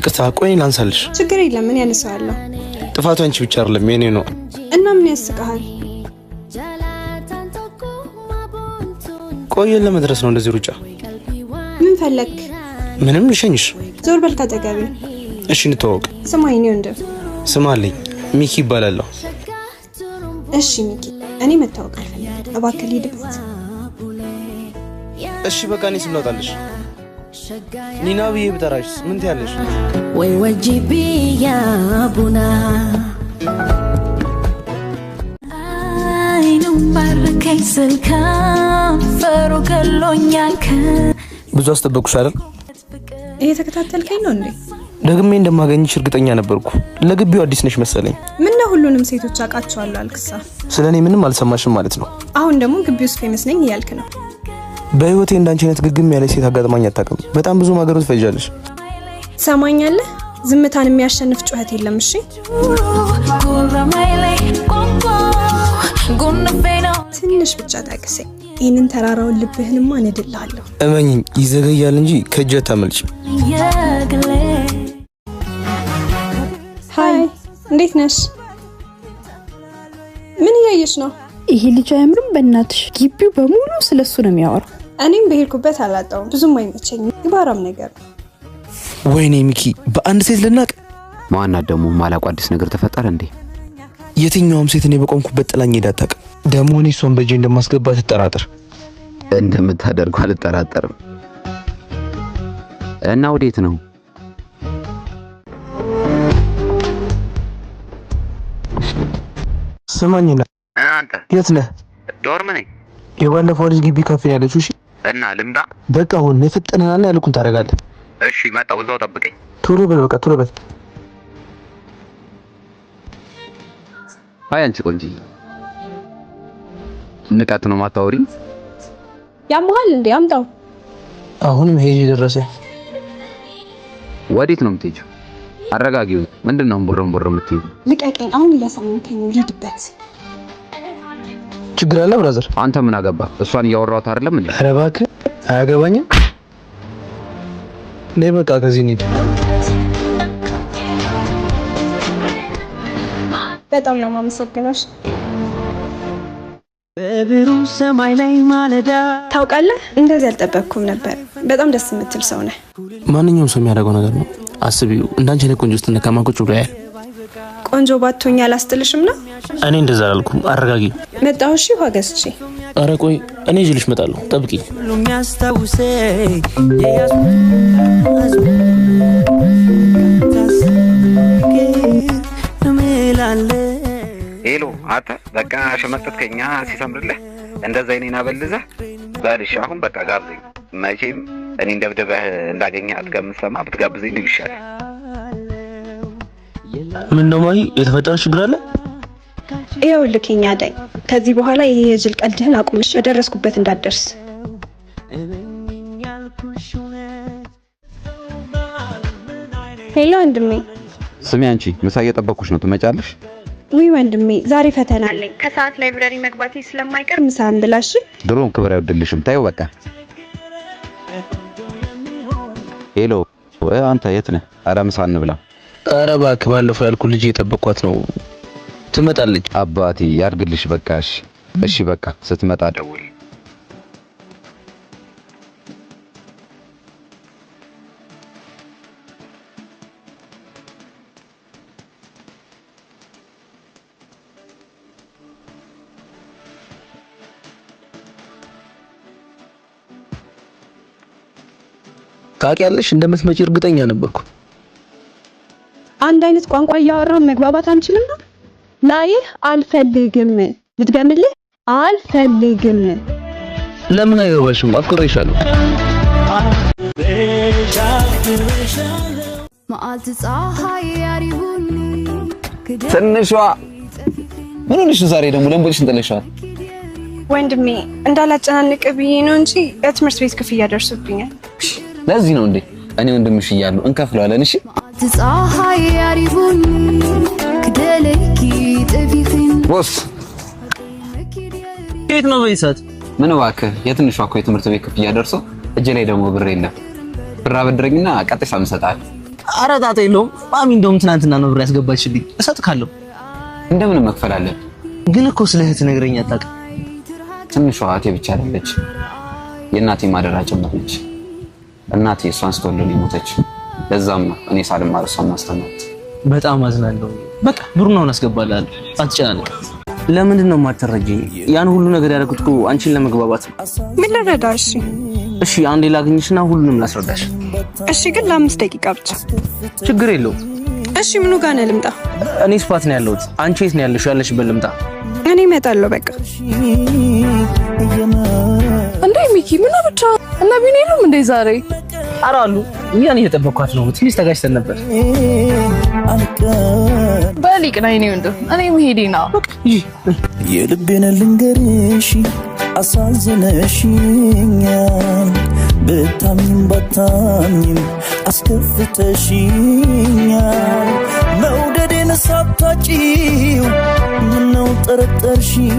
ይቅርታ ቆይ ላንሳልሽ ችግር የለም ምን ያነሳዋለሁ ጥፋቱ አንቺ ብቻ አይደለም የኔ ነው እና ምን ያስቀሃል ቆይ ለመድረስ ነው እንደዚህ ሩጫ ምን ፈለክ ምንም ልሸኝሽ ዞር በል ካጠገቤ እሺ እንተዋወቅ ስማኝ ነው እንደ ስማልኝ ሚኪ ይባላለሁ እሺ ሚኪ እኔ መታወቅ አልፈልግም እባክህ ሊድበት እሺ በቃ እኔ ስላውጣልሽ ኒና ብዬ ብጠራሽ ምን ትያለሽ ወይ ወጂቢ ያ ቡና አይኑ ባርከኝ ስልካም ፈሮ ገሎኛል ብዙ አስጠበቅኩሽ አይደል እየተከታተልከኝ ነው እንዴ ደግሜ እንደማገኝሽ እርግጠኛ ነበርኩ ለግቢው አዲስ ነሽ መሰለኝ ምን ነው ሁሉንም ሴቶች አቃቸዋለሁ አልክሳ ስለኔ ምንም አልሰማሽም ማለት ነው አሁን ደግሞ ግቢው ውስጥ ፌመስ ነኝ እያልክ ነው በህይወቴ እንዳንቺ አይነት ግግም ያለ ሴት አጋጥማኝ አታውቅም በጣም ብዙ ማገሮት ፈጃለሽ ሰማኛለህ ዝምታን የሚያሸንፍ ጩኸት የለም እሺ ትንሽ ብቻ ታገሰኝ ይህንን ተራራውን ልብህንማ እነድልሃለሁ እመኝኝ ይዘገያል እንጂ ከእጅ አታመልጭ ሃይ እንዴት ነሽ ምን እያየሽ ነው ይሄ ልጅ አያምርም በእናትሽ ግቢው በሙሉ ስለሱ ነው የሚያወራው እኔም በሄድኩበት አላጣውም ብዙም አይመቸኝም ይባራም ነገር ወይኔ ሚኪ በአንድ ሴት ልናቅ ማናት ደሞ ማላቋ አዲስ ነገር ተፈጠረ እንዴ የትኛውም ሴት እኔ በቆምኩበት ጥላኝ ሄዳ አታውቅም ደሞ እኔ እሷን በእጄ እንደማስገባት ትጠራጠር እንደምታደርገው አልጠራጠርም እና ወዴት ነው ስማኝና አንተ የት ነህ ዶርም ነኝ የባለፈው ልጅ ግቢ ካፌ ያለችው እሺ እና ልምዳ በቃ አሁን የፈጠነናና ያልኩን ታረጋለህ እሺ መጣው እዛው ጠብቀኝ ቶሎ በል በቃ ቶሎ በል አይ አንቺ ቆንጂ ንቃት ነው ማታወሪ ያማል እንዴ አምጣው አሁንም ሄጂ ደረሰ ወዴት ነው የምትሄጂው አረጋጊው ምንድነው ቦረም የምትይው ልቀቀኝ አሁን እያሳመንከኝ ነው ሊድበት ችግር አለ ብራዘር አንተ ምን አገባ እሷን እያወራሁት አይደለም እንዴ ኧረ እባክህ አያገባኝም ነይ በቃ ከዚህ እንሂድ በጣም ነው የማመሰግነው በብሩ ሰማይ ላይ ማለዳ ታውቃለህ እንደዚህ አልጠበቅኩም ነበር በጣም ደስ የምትል ሰው ነህ ማንኛውም ሰው የሚያደርገው ነገር ነው አስቢው እንዳንቺ ነው ቆንጆ ስትነካማ ቁጭ ብሎ ያያል ቆንጆ ባትሆኛ አላስጥልሽም ነው እኔ እንደዛ አላልኩም አረጋጊ መጣሁ እሺ ውሃ ገዝቼ ኧረ ቆይ እኔ ይዤልሽ እመጣለሁ ጠብቂኝ ሁሉም ያስታውሰኝ ሄሎ አታ በቃ ሸመጥተኛ ሲሰምርልህ እንደዛ እኔና በልዘህ ባልሽ አሁን በቃ ጋብዘኝ መቼም እኔ እንደብደበህ እንዳገኘህ ከምሰማ ብትጋብዘኝ ይሻላል ምን ነው ማይ የተፈጠረ ችግር አለ ይኸውልህ የኛ ዳይ ከዚህ በኋላ ይሄ የጅል ቀልድህን አቁምሽ በደረስኩበት እንዳትደርስ ሄሎ ወንድሜ ስሚ አንቺ ምሳ እየጠበኩሽ ነው ትመጫለሽ ወይ ወንድሜ ዛሬ ፈተና አለኝ ከሰዓት ላይብረሪ መግባቴ ስለማይቀር ምሳን ብላሽ ድሮም ክብር አይወድልሽም ታዩ በቃ ሄሎ አንተ የት ነህ ኧረ ምሳ እንብላ ኧረ እባክህ ባለፈው ያልኩህ ልጅ እየጠበቅኳት ነው ትመጣለች አባቴ ያርግልሽ በቃ እሺ በቃ ስትመጣ ደውል ታውቂያለሽ እንደምትመጪ እርግጠኛ ነበርኩ አንድ አይነት ቋንቋ እያወራን መግባባት አንችልም ነው ላይ አልፈልግም ልትገምልህ አልፈልግም ለምን አይገባሽም አፍቅሬሻለሁ ማአልት ፀሐይ ያሪቡኒ ትንሿ ምን ሆነሽ ዛሬ ደግሞ ለምቦልሽን ጥለሻል ወንድሜ እንዳላጨናንቅ ብዬ ነው እንጂ የትምህርት ቤት ክፍያ ደርሶብኛል ለዚህ ነው እንዴ እኔ ወንድምሽ እያለሁ እንከፍለዋለን እሺ ፀሐይ ያሪቡኒ ከደለኪ ጥፊኺን ቦስ የት ነው በይሳት ምን እባክህ የትንሿ እኮ የትምህርት ቤት ክፍያ ደርሶ እጄ ላይ ደግሞ ብር የለም ብር አበድረኝና ቀጥታ ሳምሰጣል ኧረ ጣጣ የለውም። ማሚ እንደውም ትናንትና ነው ብር ያስገባችልኝ። እሰጥካለሁ። እንደምን መክፈል አለብህ? ግን እኮ ስለ እህት ነግረኝ አታውቅም። ትንሿ እህቴ ብቻ አይደለች፣ የእናቴ ማደራ ጭምር ነች። እናቴ እሷን ስትወልድ ሞተች። ለዛም ነው እኔ ሳልማር እሷን ማስተማርት። በጣም አዝናለሁ። በቃ ብሩን አሁን አስገባልሃለሁ፣ አትጨናነቅ። ለምንድን ነው የማትረጂኝ? ያን ሁሉ ነገር ያደረኩት እኮ አንቺን ለመግባባት ነው። ምን ልረዳሽ? እሺ አንዴ ላግኝሽና ሁሉንም ላስረዳሽ። እሺ ግን ለ5 ደቂቃ ብቻ። ችግር የለውም። እሺ ምኑ ጋር ነው ልምጣ? እኔ ስፋት ነው ያለሁት። አንቺ የት ነው ያለሽው? ያለሽበት ልምጣ? እኔ እመጣለሁ በቃ። እንዴ ሚኪ ምን ብቻ እና ቢኔሉም እንዴ ዛሬ አራሉ ያን እየጠበቅኳት ነው። ትንሽ ተጋጭተን ነበር። በሊቅ ነኝ ነው እንዴ? እኔ መሄዴ ነው። የልቤን ልንገርሽ አሳዝነሽኛል፣ ብታምኝም ባታምኝም አስከፍተሽኛል። መውደዴን ሳታጪው ምነው ጠረጠርሽኝ?